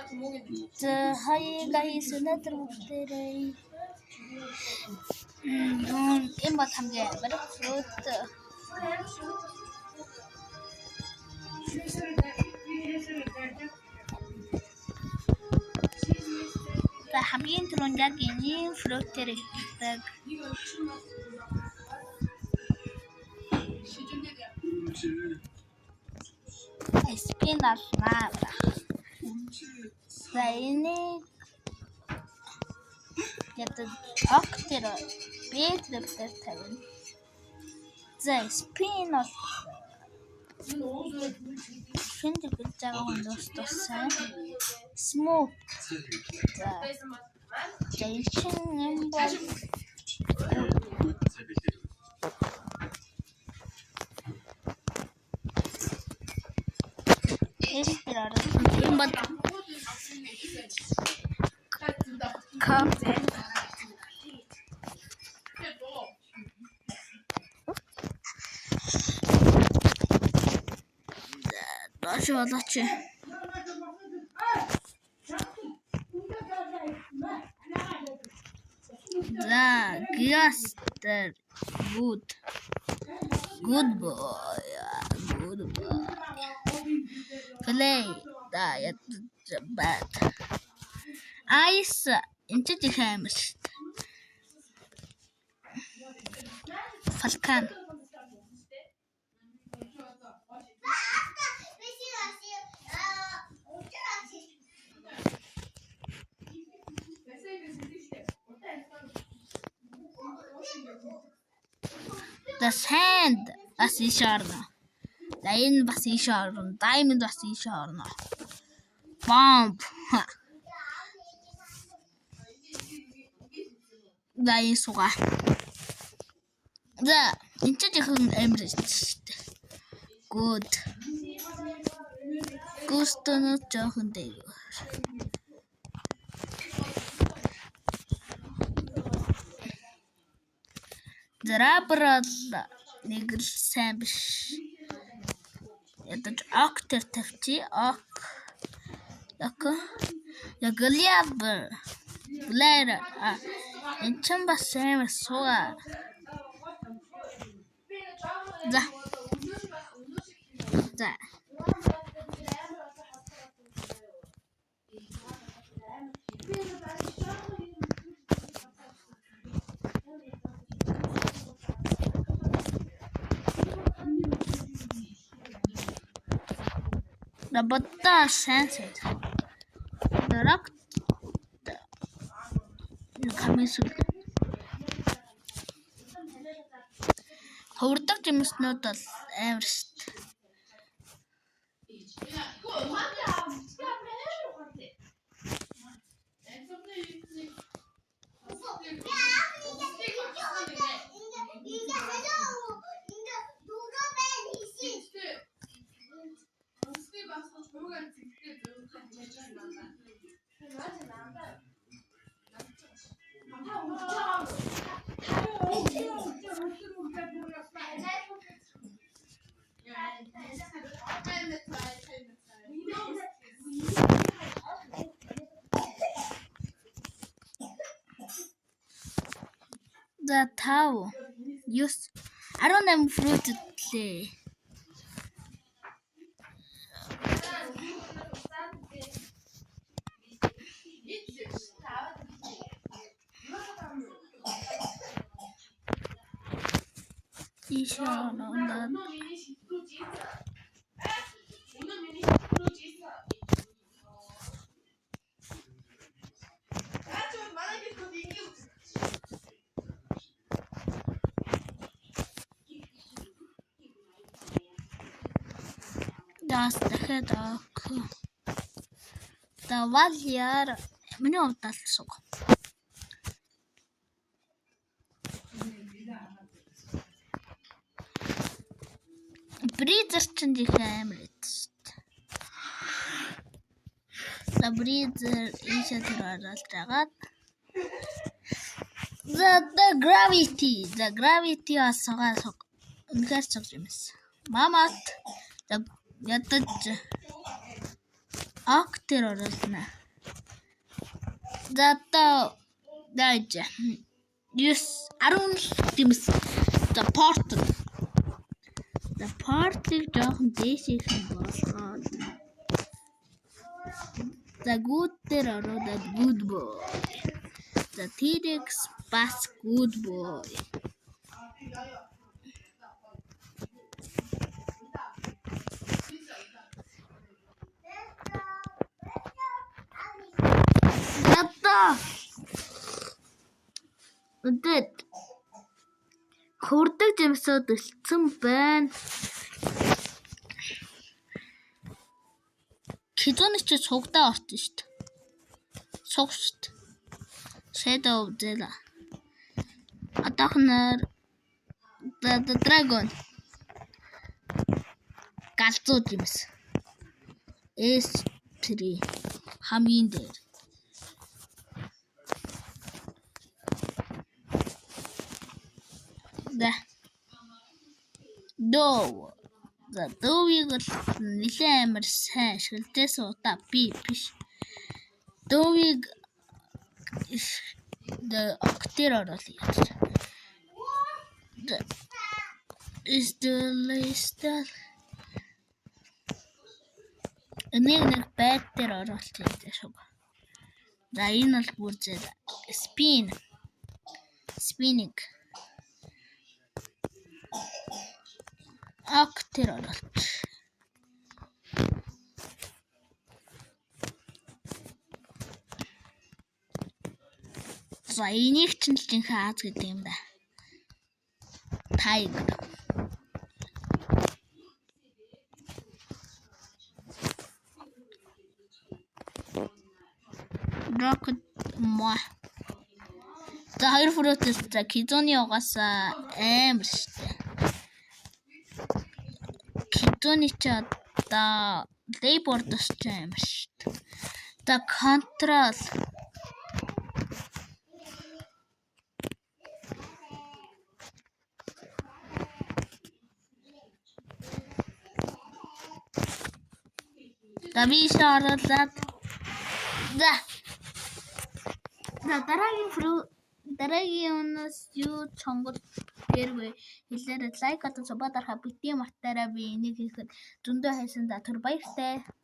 За хай guys өнөөдөр бүгдээрээ энэ бол хамгийн амар фрут за хамгийн түрүүнд яг энэ фрутээр ирдэг спинаш мавра за энийг ядаж октер бэтрээр тавина за спинаш шинжлэх ухааны туссан смок за жишээ нь бол энэ бол Доош болооч. За, Gaster good boy. Play да ядаж бат. Ice энэ ч хаймш. Falcon The sand бас ийш орно. Lion бас ийш орно. Diamond бас ийш орно. Bomb. Дай суга. За, энэ ч ихэнх амир шүү дээ. Good. Густоноо жоохон дээр. Зарабрал нэгэр сайн биш. Ядаж октер тавьчих. Яглиабр. Блэр. Энэ ч бас сайн суугаа. За. Робота сенсет. Дарак. Камис. Хурдаг жимснүүд бол амар шүү дээ. За тав. 18 фрут лээ. Das дахиад давал яар миний удаа л суг. Бризер ч нэг амар эцэст. За бризер ийшээ төрөөлж байгаа. The gravity асуугаа суг. Үнэхээр суг юмс. Мамат ядаж Актер оруулна. За одоо дайж 10 дэмс. За портал. За портыг жоохон дээшээ болгоод. За good дээр оруулаад good boy. За T-Rex бас good boy. Үдэд хурдаг жимсүүд үлдсэн байна. Кизоны ч цугдаа орсон шүү дээ. Цуг шүү дээ. Shadow Zella. Атахнаар the dragon. Галзуу жимс. S3 хамгийн дээр. Да. Доо. За дөөгийг л нэлээд амар сайн ашиглажсэн удаа би биш. Дөөгийг актер оруулъя. Is the list нэг байт дээр оруулж байгаа шүү. За энэ бол бүр зэрэг spinning актер оруулж. За энийг чинь хааз гэдэг юм да. Tiger. Rocket ма. За хоёр фрутс за Кизоны угаасаа амар штэ. Кизоны ч одоо лейбордос ч амар штэ. За контрол. Давиш оруулаад за дараагийн унаас юу чонгол дээргүй хэлээрэй лайк атан субсcribe битгий мартаарай би энийг хийхэд зөндөө хайсан за түр баяртай.